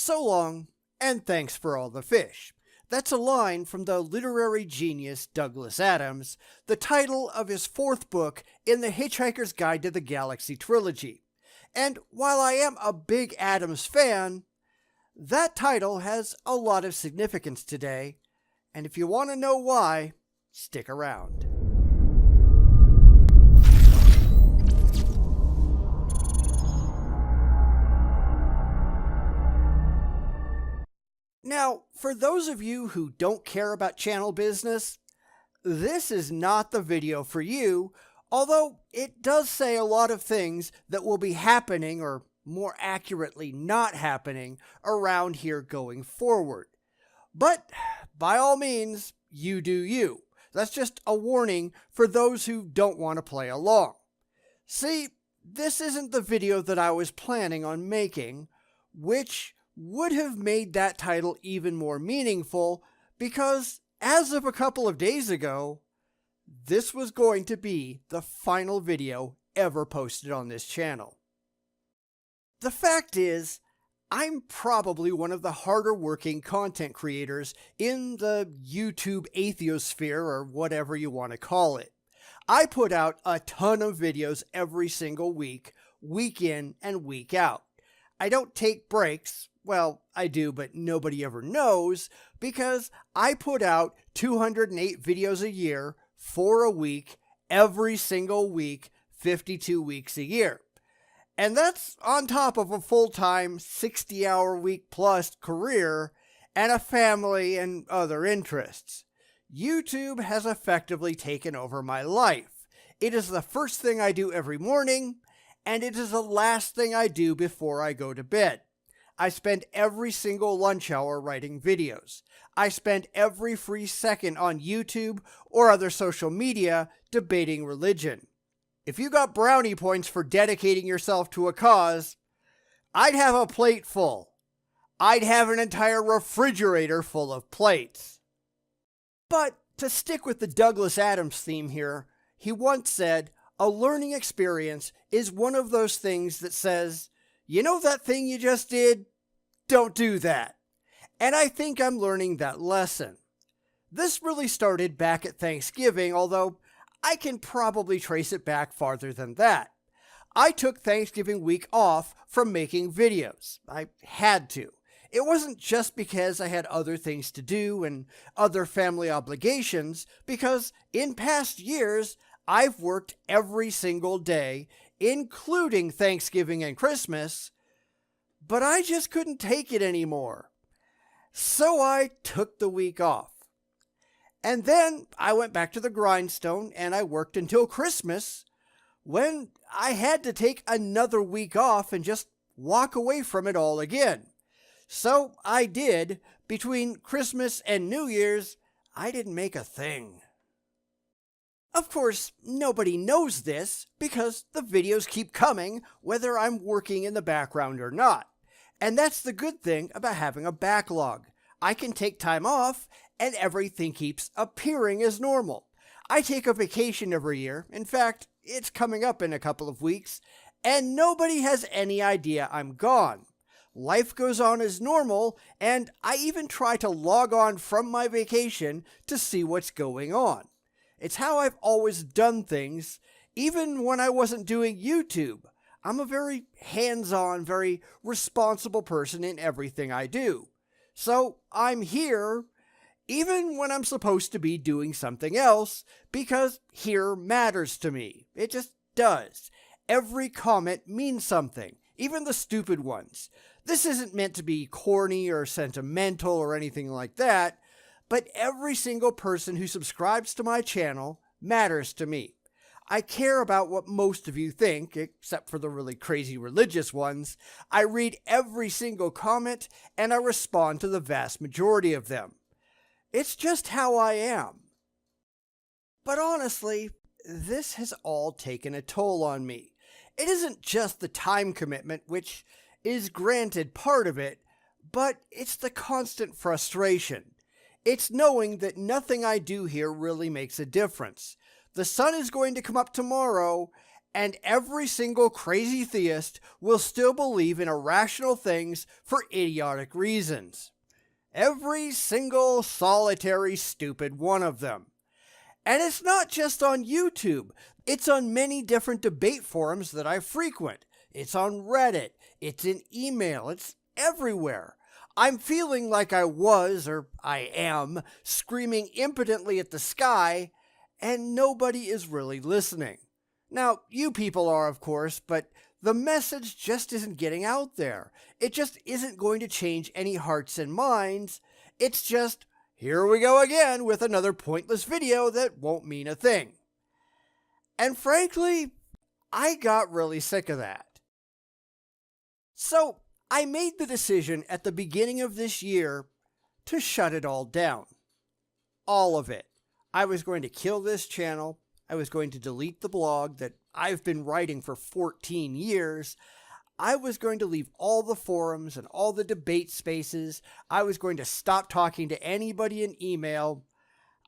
So long, and thanks for all the fish. That's a line from the literary genius Douglas Adams, the title of his fourth book in the Hitchhiker's Guide to the Galaxy trilogy. And while I am a big Adams fan, that title has a lot of significance today, and if you want to know why, stick around. Now, for those of you who don't care about channel business, this is not the video for you, although it does say a lot of things that will be happening, or more accurately not happening, around here going forward. But by all means, you do you. That's just a warning for those who don't want to play along. See, this isn't the video that I was planning on making, which would have made that title even more meaningful because, as of a couple of days ago, this was going to be the final video ever posted on this channel. The fact is, I'm probably one of the harder working content creators in the YouTube atheosphere, or whatever you want to call it. I put out a ton of videos every single week, week in and week out. I don't take breaks. Well, I do, but nobody ever knows, because I put out 208 videos a year, 4 a week, every single week, 52 weeks a year. And that's on top of a full-time 60-hour week plus career and a family and other interests. YouTube has effectively taken over my life. It is the first thing I do every morning, and it is the last thing I do before I go to bed. I spend every single lunch hour writing videos. I spend every free second on YouTube or other social media debating religion. If you got brownie points for dedicating yourself to a cause, I'd have a plate full. I'd have an entire refrigerator full of plates. But to stick with the Douglas Adams theme here, he once said, a learning experience is one of those things that says, you know that thing you just did? Don't do that. And I think I'm learning that lesson. This really started back at Thanksgiving, although I can probably trace it back farther than that. I took Thanksgiving week off from making videos. I had to. It wasn't just because I had other things to do and other family obligations, because in past years, I've worked every single day, including Thanksgiving and Christmas, but I just couldn't take it anymore. So I took the week off. And then I went back to the grindstone and I worked until Christmas, when I had to take another week off and just walk away from it all again. So I did. Between Christmas and New Year's, I didn't make a thing. Of course, nobody knows this because the videos keep coming whether I'm working in the background or not. And that's the good thing about having a backlog. I can take time off and everything keeps appearing as normal. I take a vacation every year. In fact, it's coming up in a couple of weeks, and nobody has any idea I'm gone. Life goes on as normal, and I even try to log on from my vacation to see what's going on. It's how I've always done things, even when I wasn't doing YouTube. I'm a very hands-on, very responsible person in everything I do. So I'm here, even when I'm supposed to be doing something else, because here matters to me. It just does. Every comment means something, even the stupid ones. This isn't meant to be corny or sentimental or anything like that, but every single person who subscribes to my channel matters to me. I care about what most of you think, except for the really crazy religious ones. I read every single comment, and I respond to the vast majority of them. It's just how I am. But honestly, this has all taken a toll on me. It isn't just the time commitment, which is granted part of it, but it's the constant frustration. It's knowing that nothing I do here really makes a difference. The sun is going to come up tomorrow, And every single crazy theist will still believe in irrational things for idiotic reasons. Every single solitary stupid one of them. And it's not just on YouTube. It's on many different debate forums that I frequent. It's on Reddit. It's in email. It's everywhere. I'm feeling like I was, or I am, screaming impotently at the sky, and nobody is really listening. Now, you people are, of course, but the message just isn't getting out there. It just isn't going to change any hearts and minds. It's just, here we go again with another pointless video that won't mean a thing. And frankly, I got really sick of that. So, I made the decision at the beginning of this year to shut it all down. All of it. I was going to kill this channel. I was going to delete the blog that I've been writing for 14 years. I was going to leave all the forums and all the debate spaces. I was going to stop talking to anybody in email.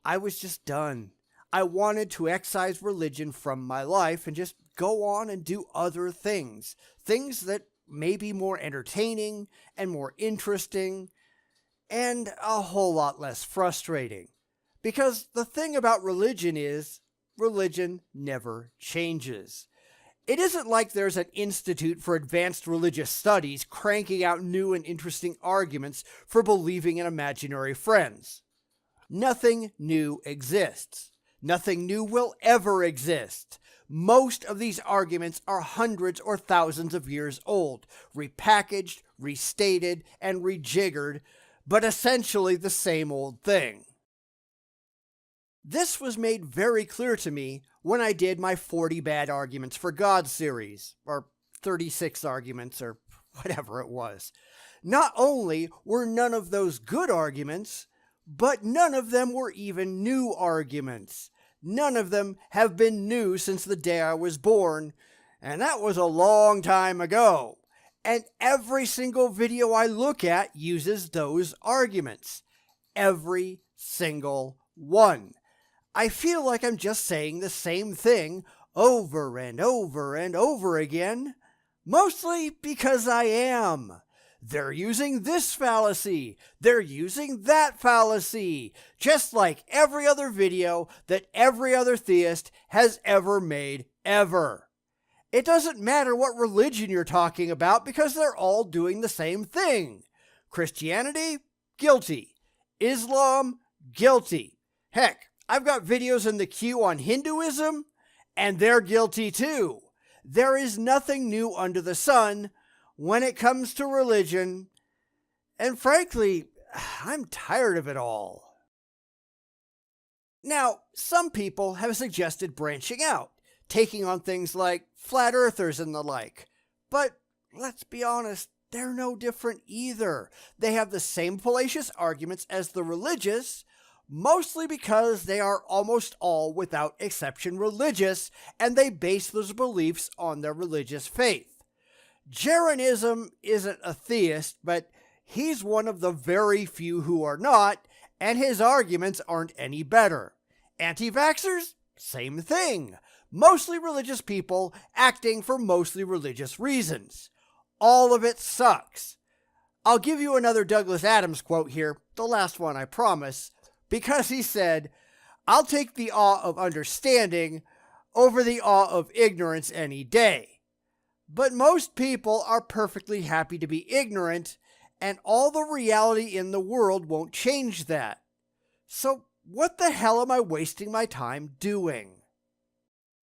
I was just done. I wanted to excise religion from my life and just go on and do other things. Things that may be more entertaining and more interesting and a whole lot less frustrating. Because the thing about religion is, religion never changes. It isn't like there's an Institute for Advanced Religious Studies cranking out new and interesting arguments for believing in imaginary friends. Nothing new exists. Nothing new will ever exist. Most of these arguments are hundreds or thousands of years old, repackaged, restated, and rejiggered, but essentially the same old thing. This was made very clear to me when I did my 40 Bad Arguments for God series, or 36 arguments, or whatever it was. Not only were none of those good arguments, but none of them were even new arguments. None of them have been new since the day I was born, and that was a long time ago. And every single video I look at uses those arguments. Every single one. I feel like I'm just saying the same thing over and over and over again, mostly because I am. They're using this fallacy. They're using that fallacy, just like every other video that every other theist has ever made, ever. It doesn't matter what religion you're talking about because they're all doing the same thing. Christianity, guilty. Islam, guilty. Heck, I've got videos in the queue on Hinduism, and they're guilty too. There is nothing new under the sun when it comes to religion, and frankly, I'm tired of it all. Now, some people have suggested branching out, taking on things like flat earthers and the like, but let's be honest, they're no different either. They have the same fallacious arguments as the religious, mostly because they are almost all, without exception, religious, and they base those beliefs on their religious faith. Jeranism isn't a theist, but he's one of the very few who are not, and his arguments aren't any better. Anti-vaxxers? Same thing. Mostly religious people acting for mostly religious reasons. All of it sucks. I'll give you another Douglas Adams quote here, the last one I promise, because he said, "I'll take the awe of understanding over the awe of ignorance any day." But most people are perfectly happy to be ignorant, and all the reality in the world won't change that. So what the hell am I wasting my time doing?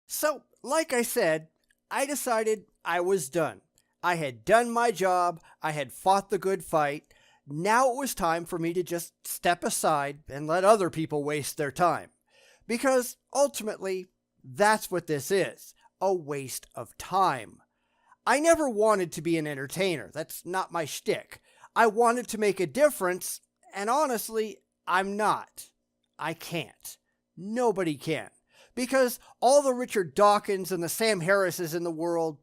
So, like I said, I decided I was done. I had done my job, I had fought the good fight. Now it was time for me to just step aside and let other people waste their time. Because ultimately, that's what this is, a waste of time. I never wanted to be an entertainer, that's not my shtick. I wanted to make a difference, and honestly, I'm not. I can't. Nobody can. Because all the Richard Dawkins and the Sam Harrises in the world,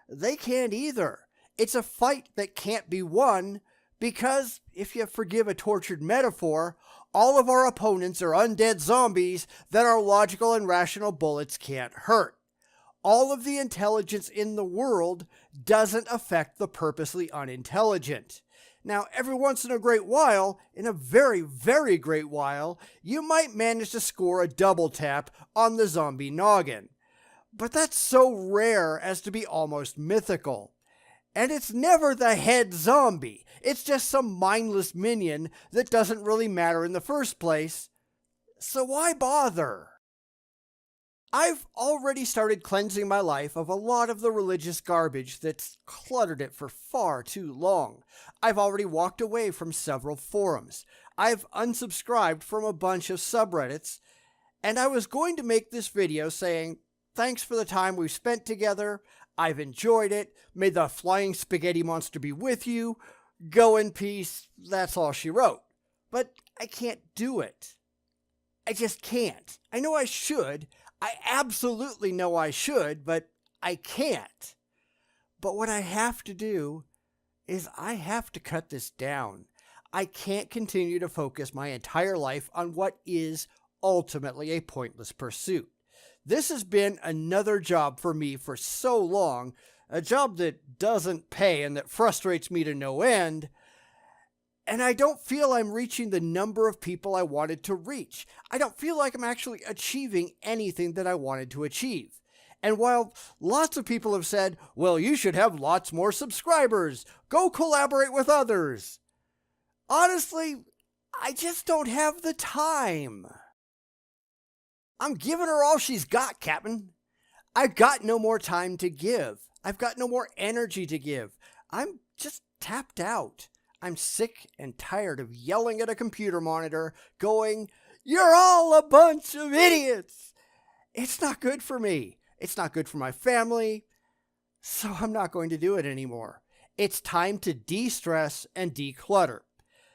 they can't either. It's a fight that can't be won because, if you forgive a tortured metaphor, all of our opponents are undead zombies that our logical and rational bullets can't hurt. all of the intelligence in the world doesn't affect the purposely unintelligent. Now, every once in a great while, in a very, very great while, you might manage to score a double tap on the zombie noggin. But that's so rare as to be almost mythical. And it's never the head zombie. It's just some mindless minion that doesn't really matter in the first place. So why bother? I've already started cleansing my life of a lot of the religious garbage that's cluttered it for far too long. I've already walked away from several forums. I've unsubscribed from a bunch of subreddits. And I was going to make this video saying, thanks for the time we've spent together. I've enjoyed it. May the flying spaghetti monster be with you. Go in peace. That's all she wrote. But I can't do it. I just can't. I know I should. I absolutely know I should, but I can't. But what I have to do is I have to cut this down. I can't continue to focus my entire life on what is ultimately a pointless pursuit. This has been another job for me for so long, a job that doesn't pay and that frustrates me to no end. And I don't feel I'm reaching the number of people I wanted to reach. I don't feel like I'm actually achieving anything that I wanted to achieve. And while lots of people have said, well, you should have lots more subscribers, go collaborate with others. Honestly, I just don't have the time. I'm giving her all she's got, Captain. I've got no more time to give. I've got no more energy to give. I'm just tapped out. I'm sick and tired of yelling at a computer monitor, going, "You're all a bunch of idiots." It's not good for me. It's not good for my family. So I'm not going to do it anymore. It's time to de-stress and declutter.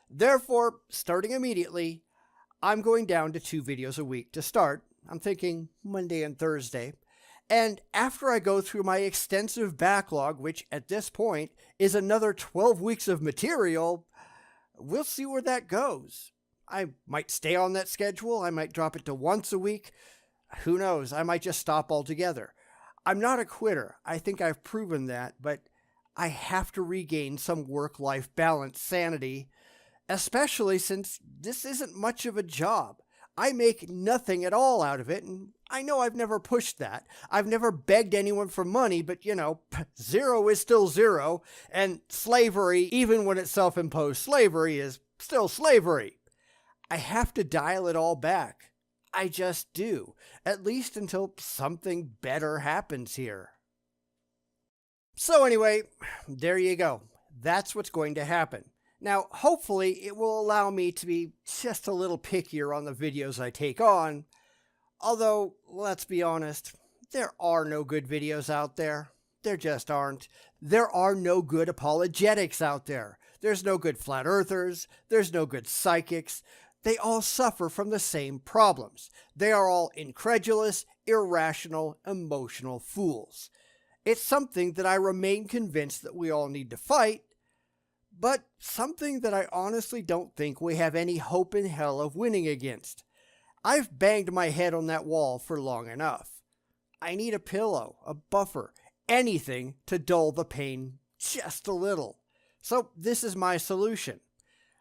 Therefore, starting immediately, I'm going down to 2 videos a week to start. I'm thinking Monday and Thursday. And after I go through my extensive backlog, which at this point is another 12 weeks of material, we'll see where that goes. I might stay on that schedule. I might drop it to once a week. Who knows? I might just stop altogether. I'm not a quitter. I think I've proven that, but I have to regain some work-life balance sanity, especially since this isn't much of a job. I make nothing at all out of it, and I know I've never pushed that. I've never begged anyone for money, but zero is still zero, and slavery, even when it's self-imposed slavery, is still slavery. I have to dial it all back. I just do, at least until something better happens here. So anyway, there you go. That's what's going to happen. Now, hopefully, it will allow me to be just a little pickier on the videos I take on. Although, let's be honest, there are no good videos out there. There just aren't. There are no good apologetics out there. There's no good flat earthers. There's no good psychics. They all suffer from the same problems. They are all incredulous, irrational, emotional fools. It's something that I remain convinced that we all need to fight, but something that I honestly don't think we have any hope in hell of winning against. I've banged my head on that wall for long enough. I need a pillow, a buffer, anything to dull the pain just a little. So this is my solution.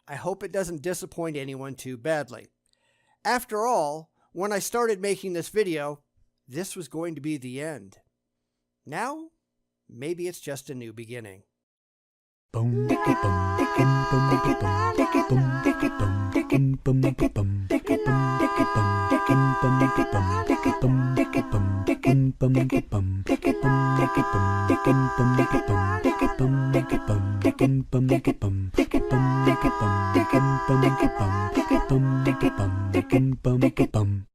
I hope it doesn't disappoint anyone too badly. After all, when I started making this video, this was going to be the end. Now, maybe it's just a new beginning. Boom, boom, boom, boom.